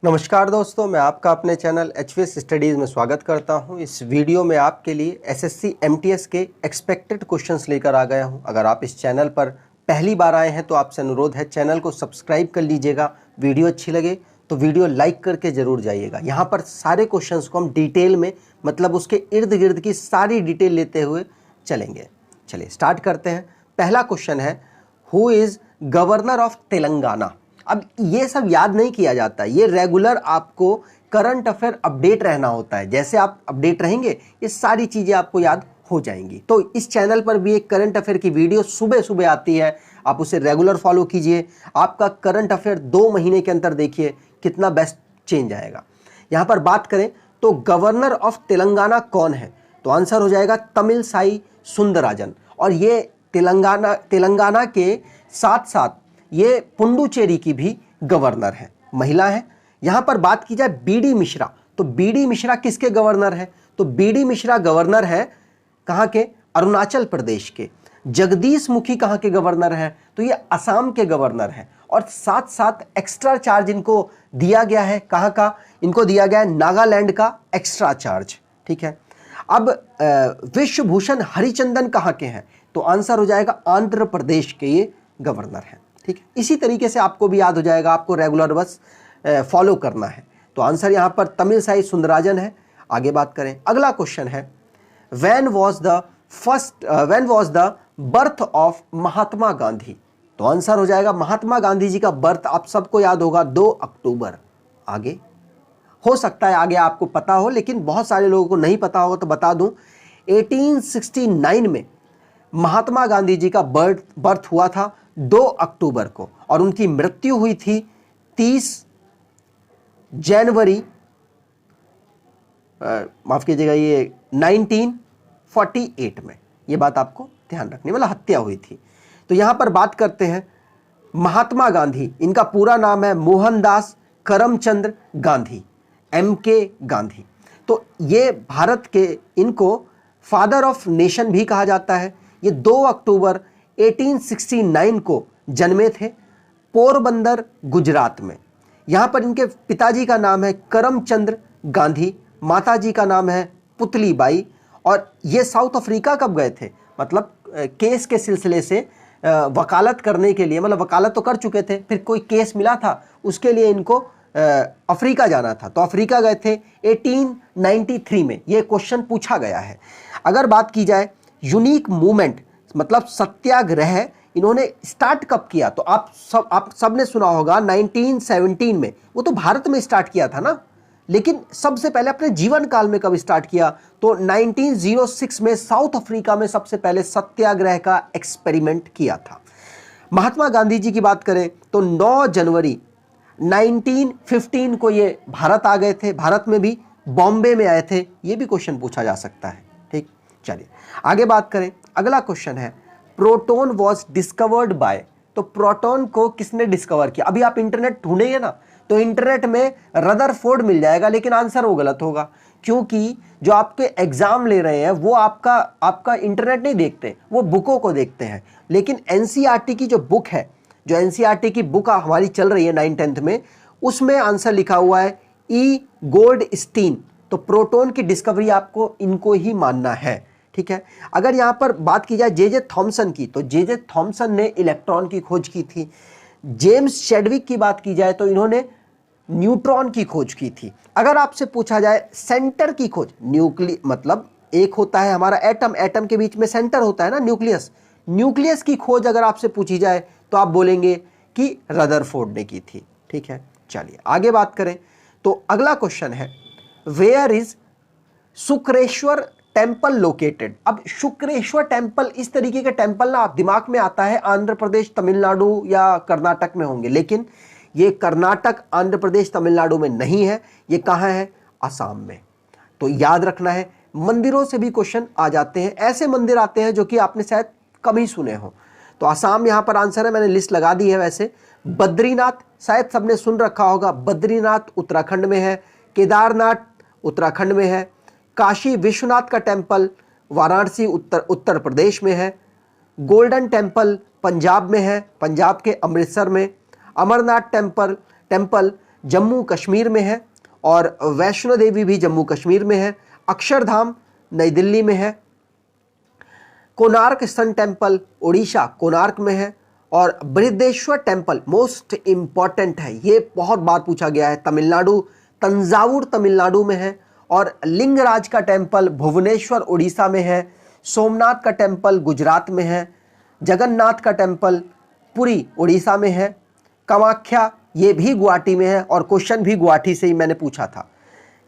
नमस्कार दोस्तों, मैं आपका अपने चैनल HVS स्टडीज़ में स्वागत करता हूं। इस वीडियो में आपके लिए SSC MTS के एक्सपेक्टेड क्वेश्चंस लेकर आ गया हूं। अगर आप इस चैनल पर पहली बार आए हैं तो आपसे अनुरोध है, चैनल को सब्सक्राइब कर लीजिएगा। वीडियो अच्छी लगे तो वीडियो लाइक करके ज़रूर जाइएगा। यहाँ पर सारे क्वेश्चंस को हम डिटेल में, मतलब उसके इर्द गिर्द की सारी डिटेल लेते हुए चलेंगे। चलिए स्टार्ट करते हैं। पहला क्वेश्चन है, who is governor of Telangana. अब ये सब याद नहीं किया जाता, ये रेगुलर आपको करंट अफेयर अपडेट रहना होता है। जैसे आप अपडेट रहेंगे ये सारी चीज़ें आपको याद हो जाएंगी। तो इस चैनल पर भी एक करंट अफेयर की वीडियो सुबह सुबह आती है, आप उसे रेगुलर फॉलो कीजिए। आपका करंट अफेयर 2 महीने के अंदर देखिए कितना बेस्ट चेंज आएगा। यहाँ पर बात करें तो गवर्नर ऑफ तेलंगाना कौन है, तो आंसर हो जाएगा तमिलसाई सुंदरराजन। और ये तेलंगाना के साथ साथ ये पुडुचेरी की भी गवर्नर है, महिला है। यहां पर बात की जाए बीडी मिश्रा, तो बीडी मिश्रा किसके गवर्नर है, तो बीडी मिश्रा गवर्नर है कहां के, अरुणाचल प्रदेश के। जगदीश मुखी कहां के गवर्नर है, तो ये असम के गवर्नर है। और साथ साथ एक्स्ट्रा चार्ज इनको दिया गया है, कहां का, इनको दिया गया है नागालैंड का एक्स्ट्रा चार्ज। ठीक है। अब विश्वभूषण हरिचंदन कहां के हैं, तो आंसर हो जाएगा आंध्र प्रदेश के ये गवर्नर हैं। ठीक है। इसी तरीके से आपको भी याद हो जाएगा, आपको रेगुलर बस फॉलो करना है। तो आंसर यहां पर तमिलसाई सुंदरराजन है। आगे बात करें, अगला क्वेश्चन है, when was the birth of Mahatma Gandhi. तो आंसर हो जाएगा महात्मा गांधी जी का बर्थ आप सबको याद होगा 2 अक्टूबर। आगे हो सकता है आगे आपको पता हो, लेकिन बहुत सारे लोगों को नहीं पता होगा, तो बता दूं 1869 में महात्मा गांधी जी का बर्थ हुआ था 2 अक्टूबर को, और उनकी मृत्यु हुई थी 30 जनवरी, माफ कीजिएगा, ये 1948 में। ये बात आपको ध्यान रखनी, मतलब हत्या हुई थी। तो यहां पर बात करते हैं महात्मा गांधी, इनका पूरा नाम है मोहनदास करमचंद गांधी, MK गांधी। तो ये भारत के, इनको फादर ऑफ नेशन भी कहा जाता है। ये 2 अक्टूबर 1869 को जन्मे थे पोरबंदर, गुजरात में। यहाँ पर इनके पिताजी का नाम है करमचंद गांधी, माताजी का नाम है पुतलीबाई। और ये साउथ अफ्रीका कब गए थे, मतलब केस के सिलसिले से वकालत करने के लिए, मतलब वकालत तो कर चुके थे, फिर कोई केस मिला था उसके लिए इनको अफ्रीका जाना था, तो अफ्रीका गए थे 1893 में। ये क्वेश्चन पूछा गया है। अगर बात की जाए यूनिक मूवमेंट, मतलब सत्याग्रह, इन्होंने स्टार्ट कब किया, तो आप सब ने सुना होगा 1917 में। वो तो भारत में स्टार्ट किया था ना, लेकिन सबसे पहले अपने जीवन काल में कब स्टार्ट किया, तो 1906 में साउथ अफ्रीका में सबसे पहले सत्याग्रह का एक्सपेरिमेंट किया था। महात्मा गांधी जी की बात करें तो 9 जनवरी 1915 को ये भारत आ गए थे, भारत में भी बॉम्बे में आए थे। ये भी क्वेश्चन पूछा जा सकता है। ठीक, चलिए आगे बात करें। अगला क्वेश्चन है, प्रोटॉन वॉज डिस्कवर्ड बाय। तो प्रोटॉन को किसने डिस्कवर किया। अभी आप इंटरनेट ढूंढेंगे ना, तो इंटरनेट में रदरफोर्ड मिल जाएगा, लेकिन आंसर वो गलत होगा, क्योंकि जो आपके एग्जाम ले रहे हैं वो आपका इंटरनेट नहीं देखते, वो बुकों को देखते हैं। लेकिन NCERT की जो बुक है, जो NCERT की बुक हमारी चल रही है 9th-10th में, उसमें आंसर लिखा हुआ है E गोल्डस्टीन। तो प्रोटॉन की डिस्कवरी आपको इनको ही मानना है। ठीक है। अगर यहां पर बात की जाए J.J. थॉमसन की, तो J.J. थॉमसन ने इलेक्ट्रॉन की खोज की थी। जेम्स चैडविक की बात की जाए तो इन्होंने न्यूट्रॉन की खोज की थी। अगर आपसे पूछा जाए सेंटर की खोज, मतलब एक होता है हमारा एटम, एटम के बीच में सेंटर होता है ना, न्यूक्लियस की खोज अगर आपसे पूछी जाए तो आप बोलेंगे कि रदरफोर्ड ने की थी। ठीक है। चलिए आगे बात करें तो अगला क्वेश्चन है, where is Shukreshwar temple located. अब शुक्रेश्वर टेम्पल, इस तरीके के टेम्पल ना आप दिमाग में आता है आंध्र प्रदेश, तमिलनाडु या कर्नाटक में होंगे, लेकिन ये कर्नाटक, आंध्र प्रदेश, तमिलनाडु में नहीं है। ये कहाँ है, असम में। तो याद रखना है, मंदिरों से भी क्वेश्चन आ जाते हैं, ऐसे मंदिर आते हैं जो कि आपने शायद कम ही सुने हो। तो असम यहां पर आंसर है, मैंने लिस्ट लगा दी है। वैसे बद्रीनाथ शायद सबने सुन रखा होगा, बद्रीनाथ उत्तराखंड में है, केदारनाथ उत्तराखंड में है, काशी विश्वनाथ का टेम्पल वाराणसी उत्तर प्रदेश में है, गोल्डन टेम्पल पंजाब में है, पंजाब के अमृतसर में, अमरनाथ टेम्पल जम्मू कश्मीर में है, और वैष्णो देवी भी जम्मू कश्मीर में है। अक्षरधाम नई दिल्ली में है। कोणार्क सन टेम्पल उड़ीसा कोणार्क में है। और बृहदेश्वर टेम्पल मोस्ट इंपॉर्टेंट है, ये बहुत बार पूछा गया है, तमिलनाडु तंजावुर तमिलनाडु में है। और लिंगराज का टेम्पल भुवनेश्वर उड़ीसा में है। सोमनाथ का टेम्पल गुजरात में है। जगन्नाथ का टेम्पल पुरी उड़ीसा में है। कामाख्या ये भी गुवाहाटी में है, और क्वेश्चन भी गुवाहाटी से ही मैंने पूछा था।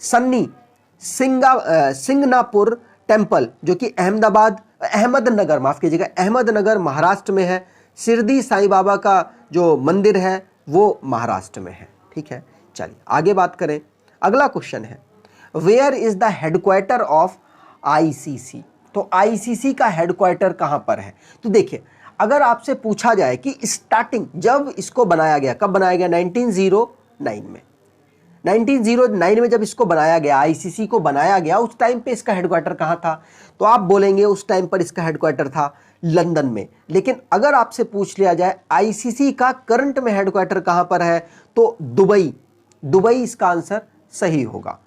सन्नी सिंगनापुर टेम्पल जो कि अहमदनगर माफ कीजिएगा अहमदनगर महाराष्ट्र में है। शिरडी साईं बाबा का जो मंदिर है वो महाराष्ट्र में है। ठीक है, चलिए आगे बात करें। अगला क्वेश्चन है, where is the headquarter of ICC. तो आईसीसी का हेडक्वार्टर कहां पर है? तो देखिए, अगर आपसे पूछा जाए कि स्टार्टिंग जब इसको बनाया गया, कब बनाया गया? 1909 में। 1909 में जब इसको बनाया गया, आईसीसी को बनाया गया, उस टाइम पे इसका हेडक्वार्टर कहां था? तो आप बोलेंगे उस टाइम पर इसका हेडक्वार्टर था लंदन में। लेकिन अगर आपसे पूछ लिया जाए आईसीसी का करंट में हेडक्वार्टर कहां पर है, तो दुबई इसका आंसर सही होगा।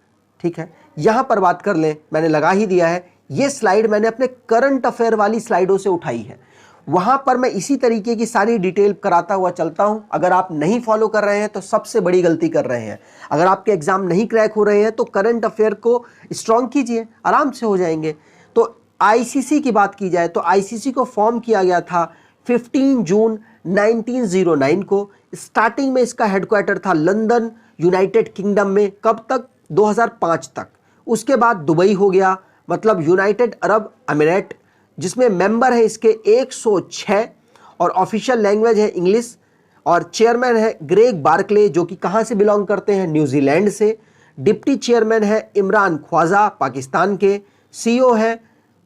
ठीक है, यहां पर बात कर लें, मैंने लगा ही दिया है। ये स्लाइड मैंने अपने करंट अफेयर वाली स्लाइडों से उठाई है, वहां पर मैं इसी तरीके की सारी डिटेल कराता हुआ चलता हूं। अगर आप नहीं फॉलो कर रहे हैं तो सबसे बड़ी गलती कर रहे हैं। अगर आपके एग्जाम नहीं क्रैक हो रहे हैं तो करंट अफेयर को स्ट्रॉन्ग कीजिए, आराम से हो जाएंगे। तो आईसीसी की बात की जाए तो आईसीसी को फॉर्म किया गया था 15 जून 1909 को। स्टार्टिंग में इसका हेडक्वार्टर था लंदन यूनाइटेड किंगडम में। कब तक? 2005 तक। उसके बाद दुबई हो गया, मतलब यूनाइटेड अरब अमीरात, जिसमें मेंबर है इसके 106 और ऑफिशियल लैंग्वेज है इंग्लिश। और चेयरमैन है ग्रेग बार्कले जो कि कहां से बिलोंग करते हैं? न्यूजीलैंड से। डिप्टी चेयरमैन है इमरान ख्वाजा पाकिस्तान के। सीईओ है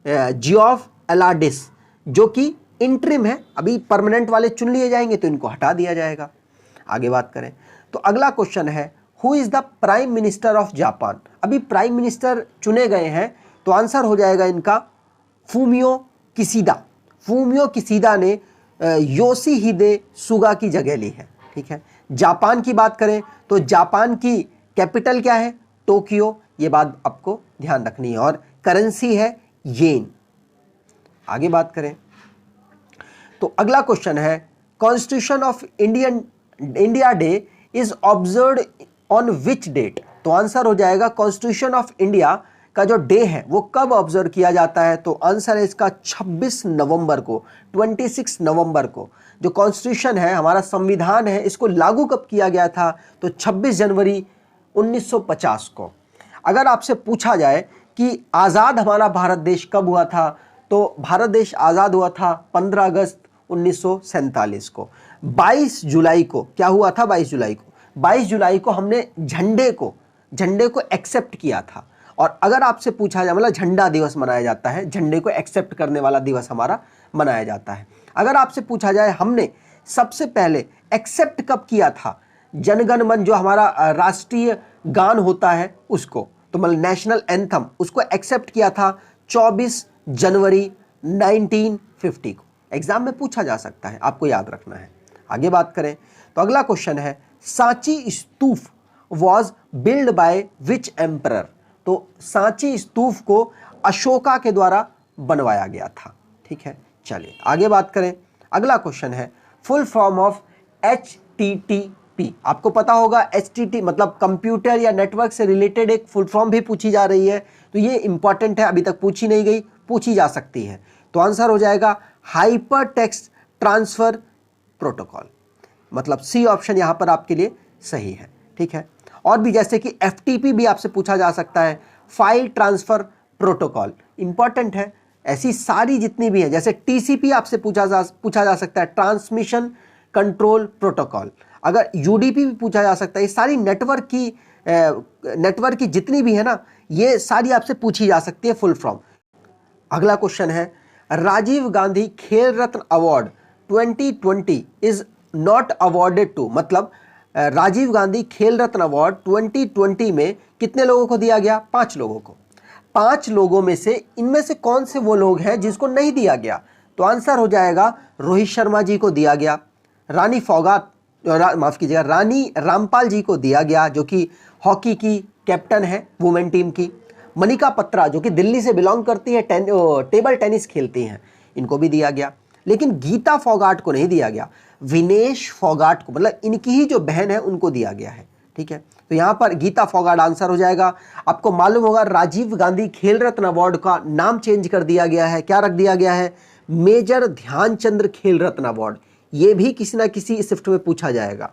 जियोफ एलाडिस जो कि इंटरिम है, अभी परमानेंट वाले चुन लिए जाएंगे तो इनको हटा दिया जाएगा। आगे बात करें तो अगला क्वेश्चन है, who is the prime minister of Japan. अभी प्राइम मिनिस्टर चुने गए हैं तो आंसर हो जाएगा इनका फूमियो किसीदा। फूमियो किसीदा ने योशिहिदे सुगा की जगह ली है। ठीक है, जापान की बात करें तो जापान की कैपिटल क्या है? टोक्यो। ये बात आपको ध्यान रखनी है। और करेंसी है येन। आगे बात करें तो अगला क्वेश्चन है, constitution of India day is observed on which date. तो आंसर हो जाएगा कॉन्स्टिट्यूशन ऑफ इंडिया का जो डे है वो कब ऑब्जर्व किया जाता है? तो आंसर है इसका 26 नवंबर को, 26 नवंबर को। जो कॉन्स्टिट्यूशन है, हमारा संविधान है, इसको लागू कब किया गया था? तो 26 जनवरी 1950 को। अगर आपसे पूछा जाए कि आज़ाद हमारा भारत देश कब हुआ था, तो भारत देश आज़ाद हुआ था 15 अगस्त 1947 को। 22 जुलाई को क्या हुआ था? 22 जुलाई को हमने झंडे को एक्सेप्ट किया था। और अगर आपसे पूछा जाए, मतलब झंडा दिवस मनाया जाता है, झंडे को एक्सेप्ट करने वाला दिवस हमारा मनाया जाता है। अगर आपसे पूछा जाए हमने सबसे पहले एक्सेप्ट कब किया था जनगण मन, जो हमारा राष्ट्रीय गान होता है उसको, तो मतलब नेशनल एंथम, उसको एक्सेप्ट किया था 24 जनवरी 1950 को। एग्जाम में पूछा जा सकता है, आपको याद रखना है। आगे बात करें तो अगला क्वेश्चन है, Sanchi stupa was build by which emperor. तो सांची स्तूप को अशोका के द्वारा बनवाया गया था। ठीक है, चलिए आगे बात करें। अगला क्वेश्चन है, फुल फॉर्म ऑफ HTTP। आपको पता होगा HTTP मतलब कंप्यूटर या नेटवर्क से रिलेटेड एक फुल फॉर्म भी पूछी जा रही है, तो ये इंपॉर्टेंट है, अभी तक पूछी नहीं गई, पूछी जा सकती है। तो आंसर हो जाएगा हाइपर टेक्स्ट ट्रांसफर प्रोटोकॉल, मतलब सी ऑप्शन यहां पर आपके लिए सही है। ठीक है, और भी जैसे कि FTP भी आपसे पूछा जा सकता है, फाइल ट्रांसफर प्रोटोकॉल, इंपॉर्टेंट है। ऐसी सारी जितनी भी है, जैसे TCP आपसे पूछा जा सकता है, ट्रांसमिशन कंट्रोल प्रोटोकॉल। अगर UDP भी पूछा जा सकता है। ये सारी नेटवर्क की जितनी भी है ना, ये सारी आपसे पूछी जा सकती है फुल फॉर्म। अगला क्वेश्चन है, Rajiv Gandhi Khel Ratna award 2020 is not awarded to. मतलब राजीव गांधी खेल रत्न अवार्ड 2020 में कितने लोगों को दिया गया? 5 लोगों को। 5 लोगों में से इनमें से कौन से वो लोग हैं जिसको नहीं दिया गया? तो आंसर हो जाएगा रोहित शर्मा जी को दिया गया, रानी फौगात माफ कीजिएगा, रानी रामपाल जी को दिया गया, जो कि हॉकी की कैप्टन है वुमेन टीम की। मनिका बत्रा जो कि दिल्ली से बिलोंग करती है, टेबल टेनिस खेलती हैं, इनको भी दिया गया। लेकिन गीता फोगाट को नहीं दिया गया, विनेश फोगाट को, मतलब इनकी ही जो बहन है उनको दिया गया है। ठीक है, तो यहां पर गीता फोगाट आंसर हो जाएगा। आपको मालूम होगा राजीव गांधी खेल रत्न अवार्ड का नाम चेंज कर दिया गया है, क्या रख दिया गया है, मेजर ध्यानचंद्र खेल रत्न अवार्ड। ये भी किसी ना किसी शिफ्ट में पूछा जाएगा,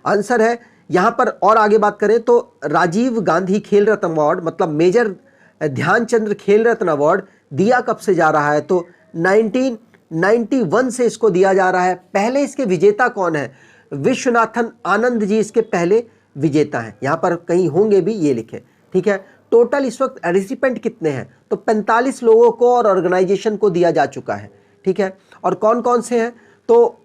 आंसर है यहां पर। और आगे बात करें तो राजीव गांधी खेल रत्न अवार्ड मतलब मेजर ध्यानचंद्र खेल रत्न अवार्ड दिया कब से जा रहा है, तो 1991 से इसको दिया जा रहा है। पहले इसके विजेता कौन है, विश्वनाथन आनंद जी इसके पहले विजेता हैं, यहां पर कहीं होंगे भी, ये लिखे। ठीक है, टोटल इस वक्त रेसिपेंट कितने हैं, तो 45 लोगों को और ऑर्गेनाइजेशन को दिया जा चुका है। ठीक है, और कौन कौन से हैं, तो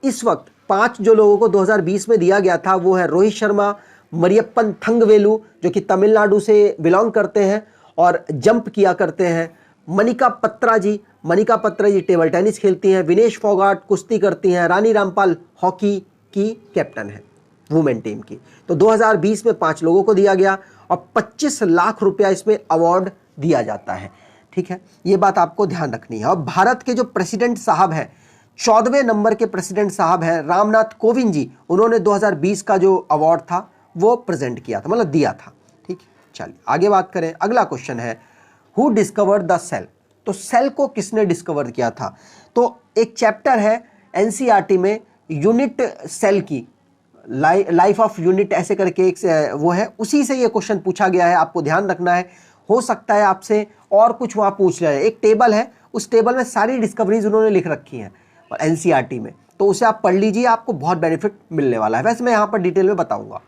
इस वक्त 5 जो लोगों को 2020 में दिया गया था वो है रोहित शर्मा, मरियप्पन थंगवेलु जो कि तमिलनाडु से बिलोंग करते हैं और जंप किया करते हैं, मनिका बत्रा जी टेबल टेनिस खेलती हैं, विनेश फोगाट कुश्ती करती हैं, रानी रामपाल हॉकी की कैप्टन है वुमेन टीम की। तो 2020 में 5 लोगों को दिया गया और 25 लाख रुपया इसमें अवार्ड दिया जाता है। ठीक है, ये बात आपको ध्यान रखनी है। और भारत के जो प्रेसिडेंट साहब हैं, 14वें नंबर के प्रेसिडेंट साहब हैं रामनाथ कोविंद जी, उन्होंने 2020 का जो अवार्ड था वो प्रेजेंट किया था, मतलब दिया था। ठीक है, चलिए आगे बात करें। अगला क्वेश्चन है हु डिस्कवर्ड द सेल, तो सेल को किसने डिस्कवर किया था, तो एक चैप्टर है एनसीईआरटी में यूनिट सेल की, लाइफ ऑफ यूनिट ऐसे करके एक वो है, उसी से ये क्वेश्चन पूछा गया है, आपको ध्यान रखना है। हो सकता है आपसे और कुछ वहां पूछ रहे हैं, एक टेबल है, उस टेबल में सारी डिस्कवरीज उन्होंने लिख रखी हैं एनसीईआरटी में, तो उसे आप पढ़ लीजिए, आपको बहुत बेनिफिट मिलने वाला है। वैसे मैं यहाँ पर डिटेल में बताऊंगा।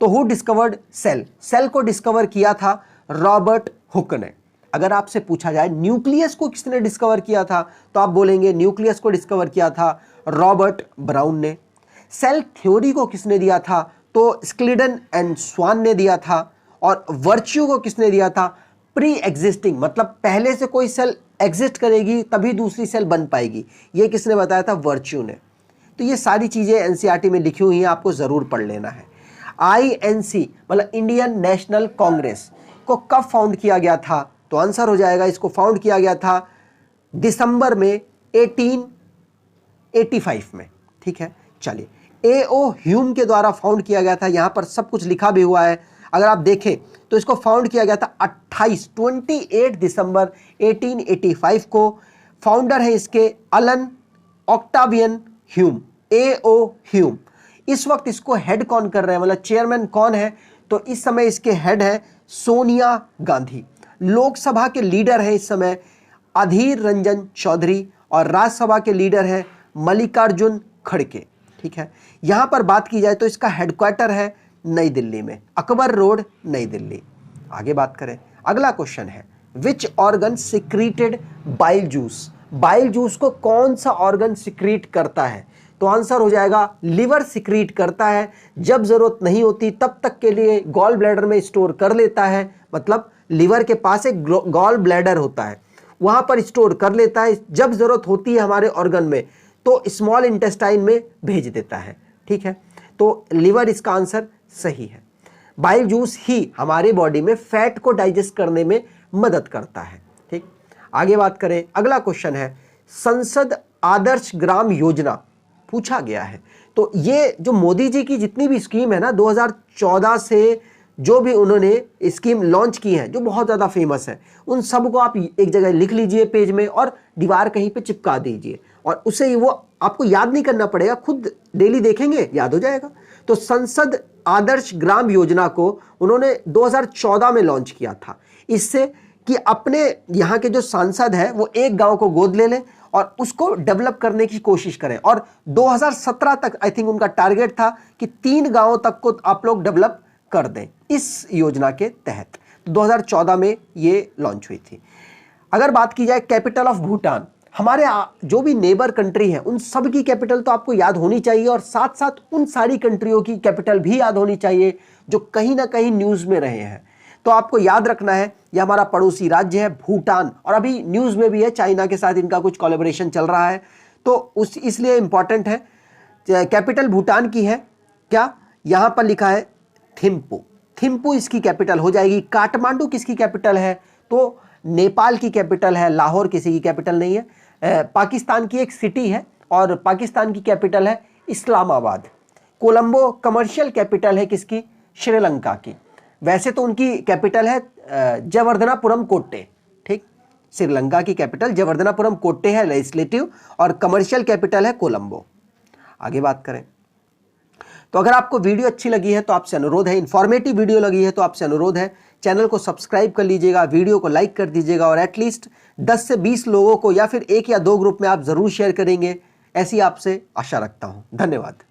तो हु डिस्कवर्ड सेल, सेल को डिस्कवर किया था रॉबर्ट हुक ने। अगर आपसे पूछा जाए न्यूक्लियस को किसने डिस्कवर किया था, तो आप बोलेंगे न्यूक्लियस को डिस्कवर किया था रॉबर्ट ब्राउन ने। सेल थ्योरी को किसने दिया था, तो स्क्लिडन एंड स्वान ने दिया था। और वर्च्यू को किसने दिया था, प्री एग्जिस्टिंग, मतलब पहले से कोई सेल एग्जिस्ट करेगी तभी दूसरी सेल बन पाएगी, ये किसने बताया था, वर्च्यू ने। तो ये सारी चीजें एनसीईआरटी में लिखी हुई हैं, आपको जरूर पढ़ लेना है। आईएनसी मतलब इंडियन नेशनल कांग्रेस को कब फाउंड किया गया था, तो आंसर हो जाएगा इसको फाउंड किया गया था दिसंबर में 1885 में। ठीक है, चलिए एओ ह्यूम के द्वारा फाउंड किया गया था, यहां पर सब कुछ लिखा भी हुआ है। अगर आप देखें तो इसको फाउंड किया गया था 28 दिसंबर 1885 को। फाउंडर है इसके अलन ऑक्टावियन ह्यूम, एओ ह्यूम। इस वक्त इसको हेड कौन कर रहे हैं, मतलब चेयरमैन कौन है, तो इस समय इसके हेड है सोनिया गांधी। लोकसभा के लीडर है इस समय अधीर रंजन चौधरी और राज्यसभा के लीडर है मल्लिकार्जुन खड़गे। ठीक है, यहां पर बात की जाए तो इसका हेडक्वार्टर है नई दिल्ली में, अकबर रोड, नई दिल्ली। आगे बात करें, अगला क्वेश्चन है which organ secreted bile juice, bile juice को कौन सा ऑर्गन सिक्रीट करता है, तो आंसर हो जाएगा लिवर सिक्रीट करता है। जब जरूरत नहीं होती तब तक के लिए गॉल ब्लैडर में स्टोर कर लेता है, मतलब लिवर के पास एक गॉल ब्लैडर होता है, वहां पर स्टोर कर लेता है, जब जरूरत होती है हमारे ऑर्गन में तो स्मॉल इंटेस्टाइन में भेज देता है। ठीक है, तो लिवर इसका आंसर सही है। बाइल जूस ही हमारे बॉडी में फैट को डाइजेस्ट करने में मदद करता है। ठीक, आगे बात करें, अगला क्वेश्चन है संसद आदर्श ग्राम योजना पूछा गया है। तो ये जो मोदी जी की जितनी भी स्कीम है ना 2014 से जो भी उन्होंने स्कीम लॉन्च की है जो बहुत ज़्यादा फेमस है, उन सब को आप एक जगह लिख लीजिए पेज में और दीवार कहीं पे चिपका दीजिए, और उससे वो आपको याद नहीं करना पड़ेगा, खुद डेली देखेंगे याद हो जाएगा। तो संसद आदर्श ग्राम योजना को उन्होंने 2014 में लॉन्च किया था, इससे कि अपने यहाँ के जो सांसद हैं वो एक गांव को गोद ले लें और उसको डेवलप करने की कोशिश करें। और 2017 तक आई थिंक उनका टारगेट था कि 3 गांवों तक को आप लोग डेवलप कर दें इस योजना के तहत। 2014 में ये लॉन्च हुई थी। अगर बात की जाए कैपिटल ऑफ भूटान, हमारे जो भी नेबर कंट्री है उन सब की कैपिटल तो आपको याद होनी चाहिए, और साथ साथ उन सारी कंट्रियों की कैपिटल भी याद होनी चाहिए जो कहीं ना कहीं न्यूज़ में रहे हैं। तो आपको याद रखना है ये हमारा पड़ोसी राज्य है भूटान, और अभी न्यूज़ में भी है, चाइना के साथ इनका कुछ कोलैबोरेशन चल रहा है, तो इसलिए इंपॉर्टेंट है। कैपिटल भूटान की है क्या, यहां पर लिखा है थिम्पू। थिम्पू इसकी कैपिटल हो जाएगी। काठमांडू किसकी कैपिटल है, तो नेपाल की कैपिटल है, लाहौर किसी की कैपिटल नहीं है। पाकिस्तान की एक सिटी है और पाकिस्तान की कैपिटल है इस्लामाबाद। कोलंबो कमर्शियल कैपिटल है किसकी, श्रीलंका की। वैसे तो उनकी कैपिटल है जयवर्धनापुरम कोट्टे, ठीक। श्रीलंका की कैपिटल जयवर्धनापुरम कोट्टे है लेजिस्लेटिव, और कमर्शियल कैपिटल है कोलंबो। आगे बात करें तो अगर आपको वीडियो अच्छी लगी है तो आपसे अनुरोध है, इंफॉर्मेटिव वीडियो लगी है तो आपसे अनुरोध है चैनल को सब्सक्राइब कर लीजिएगा, वीडियो को लाइक कर दीजिएगा, और एटलीस्ट 10 से 20 लोगों को या फिर 1 या 2 ग्रुप में आप जरूर शेयर करेंगे, ऐसी आपसे आशा रखता हूं। धन्यवाद।